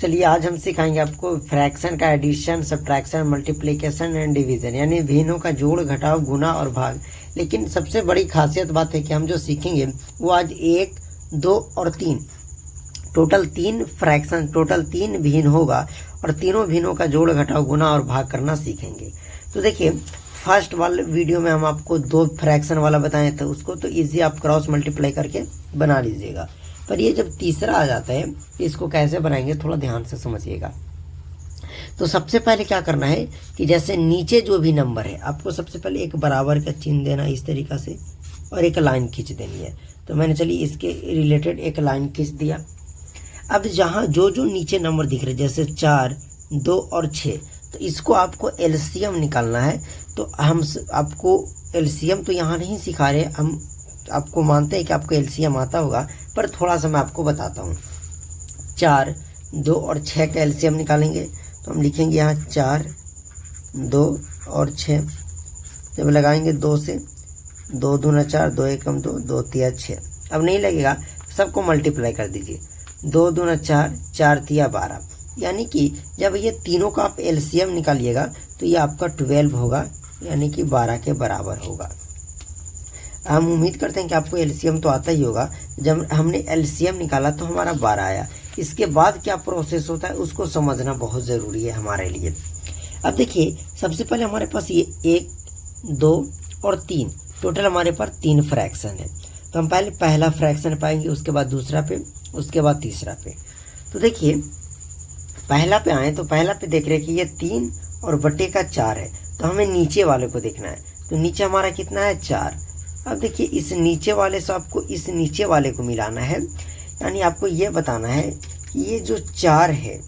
चलिए आज हम सिखाएंगे आपको फ्रैक्शन का addition, subtraction, multiplication and division, यानी भिन्नों का जोड़, घटाव, गुना और भाग। लेकिन सबसे बड़ी खासियत बात है कि हम जो सीखेंगे वो आज 1, 2 और 3 टोटल 3 फ्रैक्शन, टोटल 3 भिन्न होगा और तीनों भिन्नों का जोड़, घटाव, गुना और भाग करना सीखेंगे। तो देखिए फर्स्ट वाले वीडियो में हम आपको 2 फ्रैक्शन वाला बताए थे, उसको तो इजी आप क्रॉस मल्टीप्लाई करके बना लीजिएगा। पर ये जब तीसरा आ जाता है इसको कैसे बनाएंगे थोड़ा ध्यान से समझिएगा। तो सबसे पहले क्या करना है कि जैसे नीचे जो भी नंबर है आपको सबसे पहले एक बराबर का चिन्ह देना इस तरीक़ा से और एक लाइन खींच देनी है। तो मैंने चलिए इसके रिलेटेड एक लाइन खींच दिया। अब जहाँ जो जो नीचे नंबर दिख रहे जैसे 4, 2 और 6, तो इसको आपको एलसीएम निकालना है। तो हम आपको एलसीएम तो यहाँ नहीं सिखा रहे, हम आपको मानते हैं कि आपको एलसीएम आता होगा, पर थोड़ा सा मैं आपको बताता हूँ। 4, 2 और 6 का एलसीएम निकालेंगे तो हम लिखेंगे यहाँ 4, 2 और 6। जब लगाएंगे 2 से 2 दूना 4, 2 एकम 2, 2 तिया 6। अब नहीं लगेगा, सबको मल्टीप्लाई कर दीजिए। 2 दूना 4, 4 तिया 12। यानी कि जब ये तीनों का आप एलसीएम निकालिएगा तो ये आपका 12 होगा, यानी कि 12 के बराबर होगा। हम उम्मीद करते हैं कि आपको एलसीएम तो आता ही होगा। जब हमने एलसीएम निकाला तो हमारा 12 आया। इसके बाद क्या प्रोसेस होता है उसको समझना बहुत ज़रूरी है हमारे लिए। अब देखिए सबसे पहले हमारे पास ये 1, 2 और 3 टोटल हमारे पास 3 फ्रैक्शन है। तो हम पहले पहला फ्रैक्शन पाएंगे, उसके बाद दूसरा पे, उसके बाद तीसरा पे। तो देखिए पहला पे आए तो पहला पे देख रहे हैं कि ये 3 और बटे का 4 है। तो हमें नीचे वाले को देखना है। तो नीचे हमारा कितना है 4। अब देखिए इस नीचे वाले से आपको इस नीचे वाले को मिलाना है, यानी आपको ये बताना है कि ये जो 4 है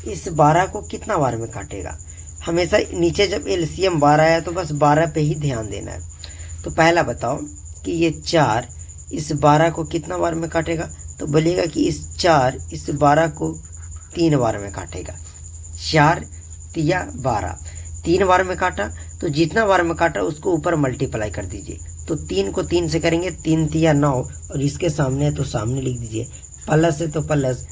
इस 12 को कितना बार में काटेगा। हमेशा नीचे जब एलसीएम 12 आया तो बस 12 पे ही ध्यान देना है। तो पहला बताओ कि ये 4 इस 12 को कितना बार में काटेगा। तो बोलिएगा कि इस 4 इस 12 को 3 बार में काटेगा। 4 तिया 12, 3 बार में काटा, तो जितना बार में काटा उसको ऊपर मल्टीप्लाई कर दीजिए। तो 3 को 3 से करेंगे, 3 तिया 9, और इसके सामने है तो सामने लिख दीजिए। प्लस है तो प्लस,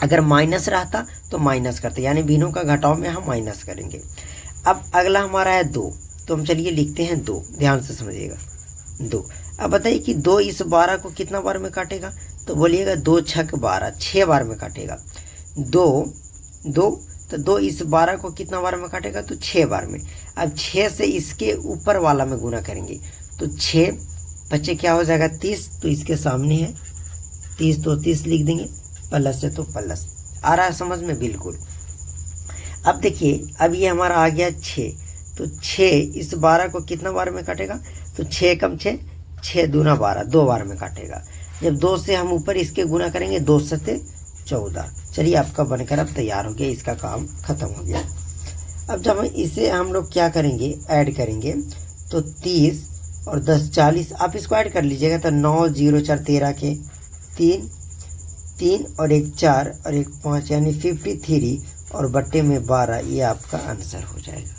अगर माइनस रहता तो माइनस करते, यानी भिन्नों का घटाव में हम माइनस करेंगे। अब अगला हमारा है 2, तो हम चलिए लिखते हैं 2, ध्यान से समझिएगा 2। अब बताइए कि 2 इस 12 को कितना बार में काटेगा। तो बोलिएगा 2 छक 12, 6 बार में काटेगा। 2 तो 2 इस 12 को कितना बार में काटेगा। तो 6 बार में। अब 6 से इसके ऊपर वाला में गुना करेंगे तो 6 बच्चे क्या हो जाएगा 30, तो इसके सामने है 30, तो 30 लिख देंगे। प्लस है तो प्लस। आ रहा है समझ में बिल्कुल। अब देखिए अब ये हमारा आ गया 6, तो 6 इस 12 को कितना बार में काटेगा। तो 6 कम 6, 6 दूना 12, 2 बार में काटेगा। जब 2 से हम ऊपर इसके गुना करेंगे 2 सते 14। चलिए आपका बनकर अब तैयार हो गया, इसका काम खत्म हो गया। अब जब इसे हम लोग क्या करेंगे ऐड करेंगे तो 30 और 10 40, आप इसको ऐड कर लीजिएगा। तो 9 0 4 13 के 3 3 और 1 4 और 1 5, यानी 53 और बट्टे में 12, ये आपका आंसर हो जाएगा।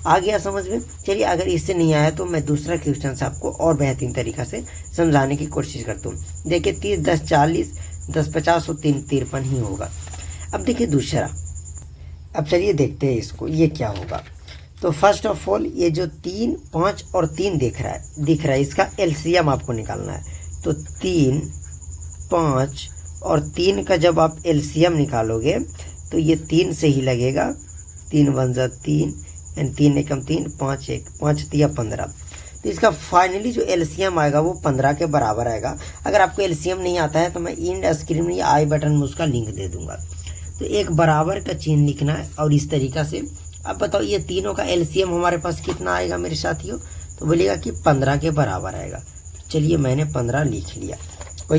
आ गया समझ में। चलिए अगर इससे नहीं आया तो मैं दूसरा क्वेश्चन से आपको और बेहतरीन तरीक़ा से समझाने की कोशिश करता हूँ। देखिए 30 10 40 10 50 और 3 53 ही होगा। अब देखिए दूसरा, अब चलिए देखते हैं इसको ये क्या होगा। तो फर्स्ट ऑफ ऑल ये जो 3 5 और 3 दिख रहा है इसका एलसीएम आपको निकालना है। तो 3 5 और 3 का जब आप एलसीएम निकालोगे तो ये 3 से ही लगेगा। 3 1 जा 3, यानी 3 एकम 3, 5 1 5 तिया 15। तो इसका फाइनली जो एलसीएम आएगा वो 15 के बराबर आएगा। अगर आपको एलसीएम नहीं आता है तो मैं इन स्क्रीन में या आई बटन में उसका लिंक दे दूंगा। तो एक बराबर का चिन्ह लिखना है और इस तरीक़ा से। अब बताओ ये तीनों का एलसीएम हमारे पास कितना आएगा मेरे साथियों। तो बोलिएगा कि 15 के बराबर आएगा। चलिए मैंने 15 लिख लिया, कोई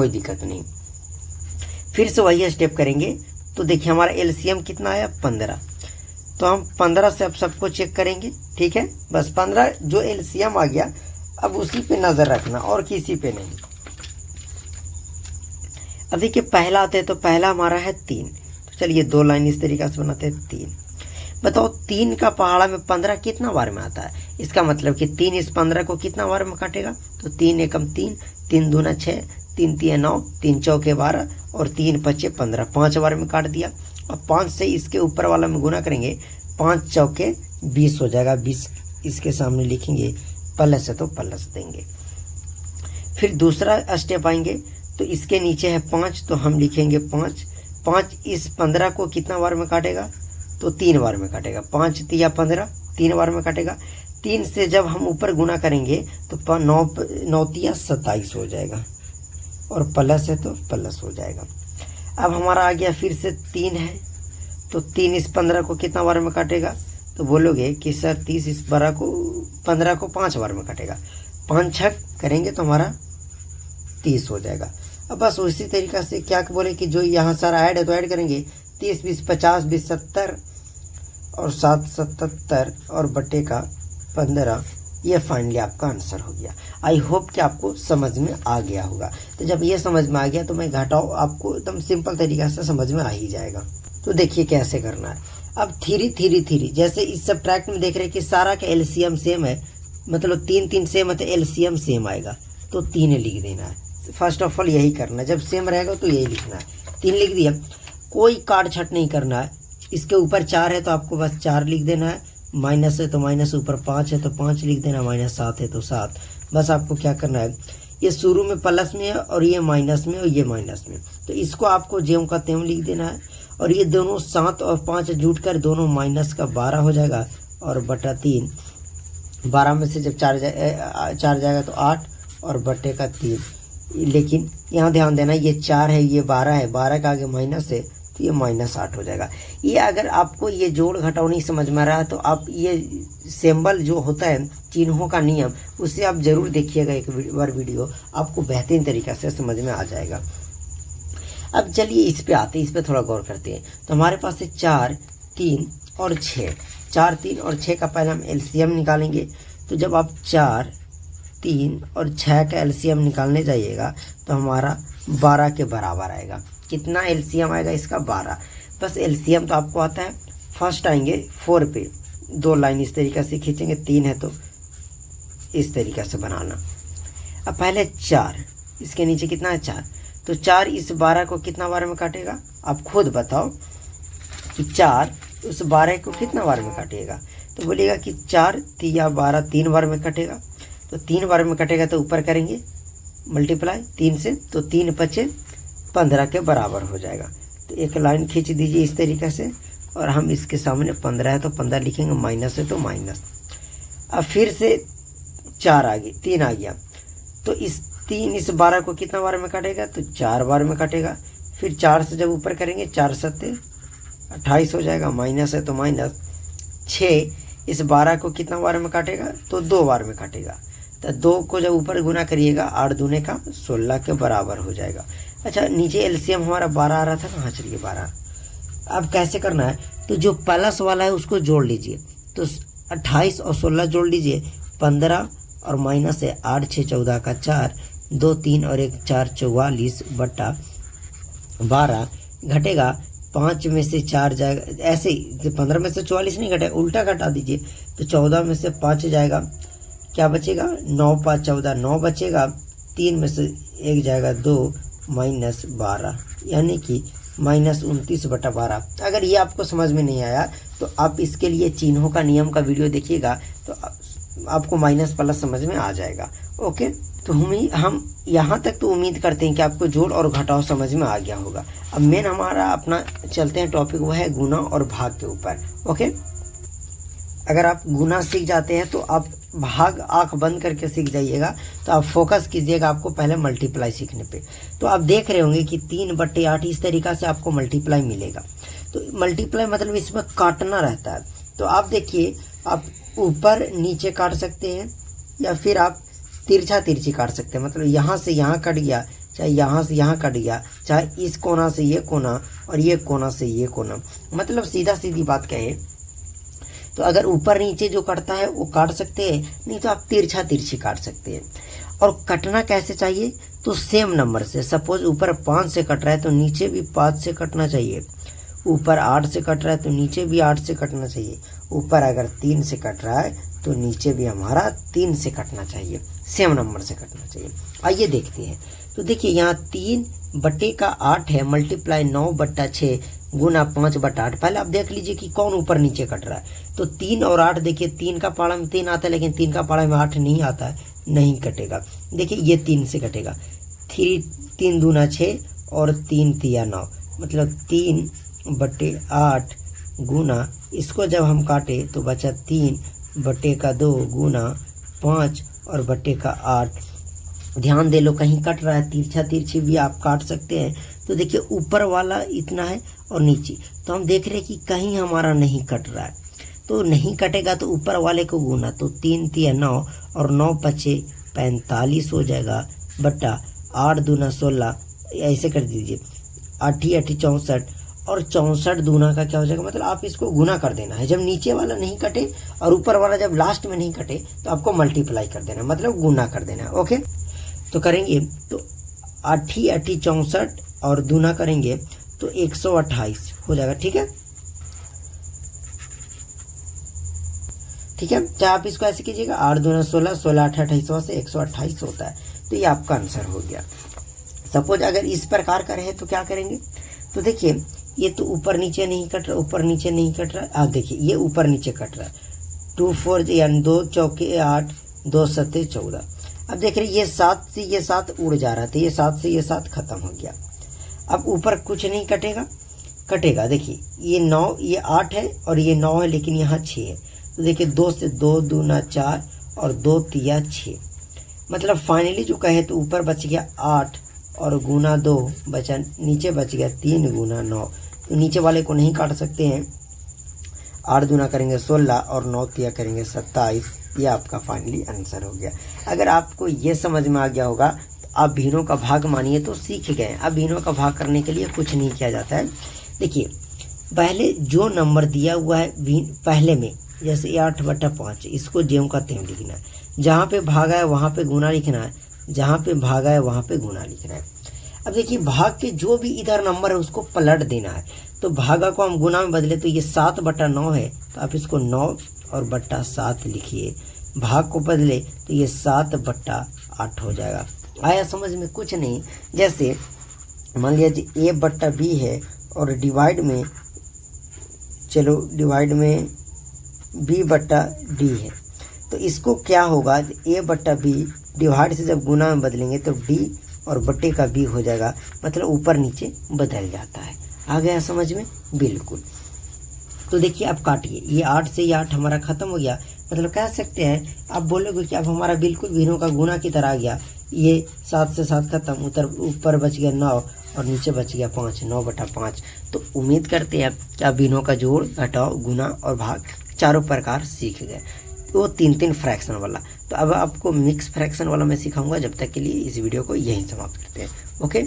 दिक्कत नहीं। फिर से वही स्टेप करेंगे। तो देखिए हमारा एलसीएम कितना आया 15। तो हम 15 से अब सबको चेक करेंगे, ठीक है। बस 15 जो एलसीएम आ गया अब उसी पे नज़र रखना और किसी पे नहीं। अब देखिए पहला आता है तो पहला हमारा है 3। तो चलिए 2 लाइन इस तरीक़ा से बनाते हैं 3। बताओ 3 का पहाड़ा में 15 कितना बार में आता है। इसका मतलब कि 3 इस 15 को कितना बार में काटेगा। तो 3 एकम 3, 3 दूना 6, 3 3 9, 3 चौके 12 और 3 5 15, 5 बार में काट दिया। अब 5 से इसके ऊपर वाला में गुना करेंगे, 5 चौके 20 हो जाएगा। 20 इसके सामने लिखेंगे, प्लस है तो प्लस देंगे। फिर दूसरा स्टेप आएंगे तो इसके नीचे है 5 तो हम लिखेंगे 5। 5 इस 15 को कितना बार में काटेगा, तो 3 बार में काटेगा। 5 तिया 15, 3 बार में काटेगा। 3 से जब हम ऊपर गुना करेंगे तो 9 तिया 27 हो जाएगा और प्लस है तो प्लस हो जाएगा। अब हमारा आ गया फिर से 3 है तो 3 इस 15 को कितना बार में काटेगा, तो बोलोगे कि सर 30 इस 15 को 5 बार में काटेगा। 5 छक करेंगे तो हमारा 30 हो जाएगा। अब बस उसी तरीक़ा से क्या बोले कि जो यहाँ सारा ऐड है तो ऐड करेंगे, 30 20 50 20 70 और 7 77 और बटे का 15। ये फाइनली आपका आंसर हो गया। आई होप कि आपको समझ में आ गया होगा। तो जब ये समझ में आ गया तो मैं घटाओ आपको एकदम सिंपल तरीक़ा से समझ में आ ही जाएगा। तो देखिए कैसे करना है। अब 3 3 3 जैसे इस सब्ट्रैक्ट में देख रहे हैं कि सारा का एलसीएम सेम है, मतलब 3 3 सेम है तो एलसीएम सेम आएगा, तो 3 लिख देना है। फर्स्ट ऑफ ऑल यही करना है, जब सेम रहेगा तो यही लिखना है। 3 लिख दिया, कोई काट छट नहीं करना है। इसके ऊपर 4 है तो आपको बस 4 लिख देना है, माइनस है तो माइनस, ऊपर 5 है तो 5 लिख देना, माइनस 7 है तो 7। बस आपको क्या करना है, ये शुरू में प्लस में है और ये माइनस में और ये माइनस में, तो इसको आपको ज्यों का त्यों लिख देना है। और ये दोनों 7 और 5 जुट कर दोनों माइनस का 12 हो जाएगा और बटा 3। 12 में से जब 4 जाएगा तो 8 और बटे का 3। लेकिन यहाँ ध्यान देना, ये 4 है ये 12 है, 12 का आगे माइनस है तो ये -8 हो जाएगा। ये अगर आपको ये जोड़ घटाव नहीं समझ में आ रहा है तो आप ये सिंबल जो होता है चिन्हों का नियम, उससे आप ज़रूर देखिएगा एक बार वीडियो, आपको बेहतरीन तरीक़ा से समझ में आ जाएगा। अब चलिए इस पे आते हैं, इस पे थोड़ा गौर करते हैं। तो हमारे पास है 4 3 और 6। 4 3 और 6 का पहले हम एलसीएम निकालेंगे। तो जब आप 4 3 और 6 का एलसीएम निकालने जाइएगा तो हमारा 12 के बराबर आएगा। कितना एलसीएम आएगा इसका, 12। बस एलसीएम तो आपको आता है। फर्स्ट आएंगे 4 पे, 2 लाइन इस तरीक़े से खींचेंगे, 3 है तो इस तरीक़े से बनाना। अब पहले 4, इसके नीचे कितना है 4, तो 4 इस 12 को कितना बार में काटेगा, आप खुद बताओ कि 4 उस 12 को कितना बार में काटेगा। तो बोलिएगा कि 4 तिया 12 3 बार में कटेगा। तो 3 बार में कटेगा तो ऊपर करेंगे मल्टीप्लाई 3 से, तो 3 5 15 के बराबर हो जाएगा। तो एक लाइन खींच दीजिए इस तरीक़े से और हम इसके सामने 15 है तो 15 लिखेंगे, माइनस है तो माइनस। अब फिर से 4 आ गई, 3 आ गया, तो इस 3 इस 12 को कितना बार में काटेगा, तो 4 बार में काटेगा। फिर 4 से जब ऊपर करेंगे 4 7 28 हो जाएगा, माइनस है तो माइनस। 6 इस 12 को कितना बार में काटेगा, तो 2 बार में काटेगा। तो 2 को जब ऊपर गुना करिएगा 8 दूने का 16 के बराबर हो जाएगा। अच्छा, नीचे एलसीएम हमारा 12 आ रहा था ना, हाँ चलिए 12। अब कैसे करना है, तो जो प्लस वाला है उसको जोड़ लीजिए, तो 28 और 16 जोड़ लीजिए, 15 और माइनस है 8 6 14 का 4, 2 3 और 1 4 44 बटा 12 घटेगा 5 में से 4 जाएगा, ऐसे ही 15 में से 44 नहीं घटेगा, उल्टा घटा दीजिए, तो 14 में से 5 जाएगा, क्या बचेगा 9 5 14 9 बचेगा, 3 में से 1 जाएगा 2 माइनस 12, यानी कि -29 बटा 12। अगर ये आपको समझ में नहीं आया तो आप इसके लिए चिन्हों का नियम का वीडियो देखिएगा तो आपको माइनस प्लस समझ में आ जाएगा। ओके, तो हम यहाँ तक तो उम्मीद करते हैं कि आपको जोड़ और घटाव समझ में आ गया होगा। अब मेन हमारा अपना चलते हैं टॉपिक, वो है गुना और भाग के ऊपर। ओके, अगर आप गुना सीख जाते हैं तो आप भाग आंख बंद करके सीख जाइएगा, तो आप फोकस कीजिएगा आपको पहले मल्टीप्लाई सीखने पे। तो आप देख रहे होंगे कि 3/8 इस तरीक़ा से आपको मल्टीप्लाई मिलेगा। तो मल्टीप्लाई मतलब इसमें काटना रहता है। तो आप देखिए, आप ऊपर नीचे काट सकते हैं या फिर आप तिरछा तिरछी काट सकते हैं, मतलब यहाँ से यहाँ कट गया, चाहे यहाँ से यहाँ कट गया, चाहे इस कोना से ये कोना और ये कोना से ये कोना, मतलब सीधा सीधी बात कहे तो अगर ऊपर नीचे जो कटता है वो काट सकते हैं, नहीं तो आप तिरछा तिरछी काट सकते हैं। और कटना कैसे चाहिए, तो सेम नंबर से। सपोज ऊपर 5 से कट रहा है तो नीचे भी 5 से कटना चाहिए, ऊपर 8 से कट रहा है तो नीचे भी 8 से कटना चाहिए, ऊपर अगर 3 से कट रहा है तो नीचे भी हमारा 3 से कटना चाहिए, सेम नंबर से कटना चाहिए। आइए देखते हैं। तो देखिए यहाँ 3/8 है मल्टीप्लाई 9/6 गुना 5/8। पहले आप देख लीजिए कि कौन ऊपर नीचे कट रहा है। तो 3 और 8, देखिए 3 का पाड़ा में 3 आता है, लेकिन 3 का पाड़ा में 8 नहीं आता है, नहीं कटेगा। देखिए ये 3 से कटेगा, 3 दूना 6 और 3 तिया 9, मतलब 3/8 गुना, इसको जब हम काटे तो बचा 3/2 गुना 5 और बटे का 8। ध्यान दे लो कहीं कट रहा है, तिरछा तिरछी भी आप काट सकते हैं। तो देखिए ऊपर वाला इतना है और नीचे, तो हम देख रहे हैं कि कहीं हमारा नहीं कट रहा है। तो नहीं कटेगा तो ऊपर वाले को गुना, तो 3 तिया 9 और 9×5 45 हो जाएगा, बटा 8 दूना 16, ऐसे कर दीजिए, 8 64 और 64 दूना का क्या हो जाएगा, मतलब आप इसको गुना कर देना है। जब नीचे वाला नहीं कटे और ऊपर वाला जब लास्ट में नहीं कटे तो आपको मल्टीप्लाई कर देना, मतलब गुना कर देना। ओके, तो करेंगे तो 8 64 और दूना करेंगे तो 128 हो जाएगा। ठीक है, ठीक है, चाहे आप इसको ऐसे कीजिएगा, 8 दूना 16, 16 8 28 से 128 होता है। तो ये आपका आंसर हो गया। सपोज अगर इस प्रकार का रहे तो क्या करेंगे, तो देखिए ये तो ऊपर नीचे नहीं कट रहा, ऊपर नीचे नहीं कट रहा। देखिए ये ऊपर नीचे कट रहा है, 2 4 यानी 2 चौके 8, 2 7 14। अब देख रहे ये 7 से ये 7 उड़ जा रहा था, ये 7 से ये 7 खत्म हो गया। अब ऊपर कुछ नहीं कटेगा, कटेगा देखिए ये 9, ये 8 है और ये 9 है, लेकिन यहाँ 6 है। तो देखिए 2 से 2 दूना 4 और 2 तिया 6, मतलब फाइनली जो कहे तो ऊपर बच गया 8 और गुना 2 बचा, नीचे बच गया 3 गुना 9। तो नीचे वाले को नहीं काट सकते हैं, 8 दूना करेंगे 16 और 9 तिया करेंगे 27। ये आपका फाइनली आंसर हो गया। अगर आपको ये समझ में आ गया होगा तो आप भिन्नों का भाग मानिए तो सीख गए। अब भिन्नों का भाग करने के लिए कुछ नहीं किया जाता है। देखिए पहले जो नंबर दिया हुआ है पहले में, जैसे 8/5, इसको ज्यों का त्यों लिखना है। जहाँ पे भागा है वहाँ पे गुना लिखना है, जहाँ पे भागा है वहाँ पे गुना लिखना है। अब देखिए भाग के जो भी इधर नंबर है उसको पलट देना है। तो भागा को हम गुना में बदले तो ये 7/9 है, तो आप इसको 9 और बट्टा 7 लिखिए। भाग को बदले तो ये 7/8 हो जाएगा। आया समझ में? कुछ नहीं, जैसे मान लीजिए A/B है और डिवाइड में, चलो डिवाइड में B/D है। तो इसको क्या होगा, A/B डिवाइड से जब गुना में बदलेंगे तो D और बट्टे का B हो जाएगा, मतलब ऊपर नीचे बदल जाता है। आ गया समझ में? बिल्कुल। तो देखिए आप काटिए, ये 8 से ये 8 हमारा खत्म हो गया, मतलब कह सकते हैं आप बोलोगे कि अब हमारा बिल्कुल भिन्नों का गुना की तरह आ गया। ये 7 से 7 खत्म, ऊपर बच गया 9 और नीचे बच गया 5, 9/5। तो उम्मीद करते हैं कि आप भिन्नों का जोड़, घटाव, गुना और भाग चारों प्रकार सीख गए। तो 3 फ्रैक्शन वाला। तो अब आपको मिक्स फ्रैक्शन वाला मैं सिखाऊंगा। जब तक के लिए इस वीडियो को यहीं समाप्त करते हैं। ओके।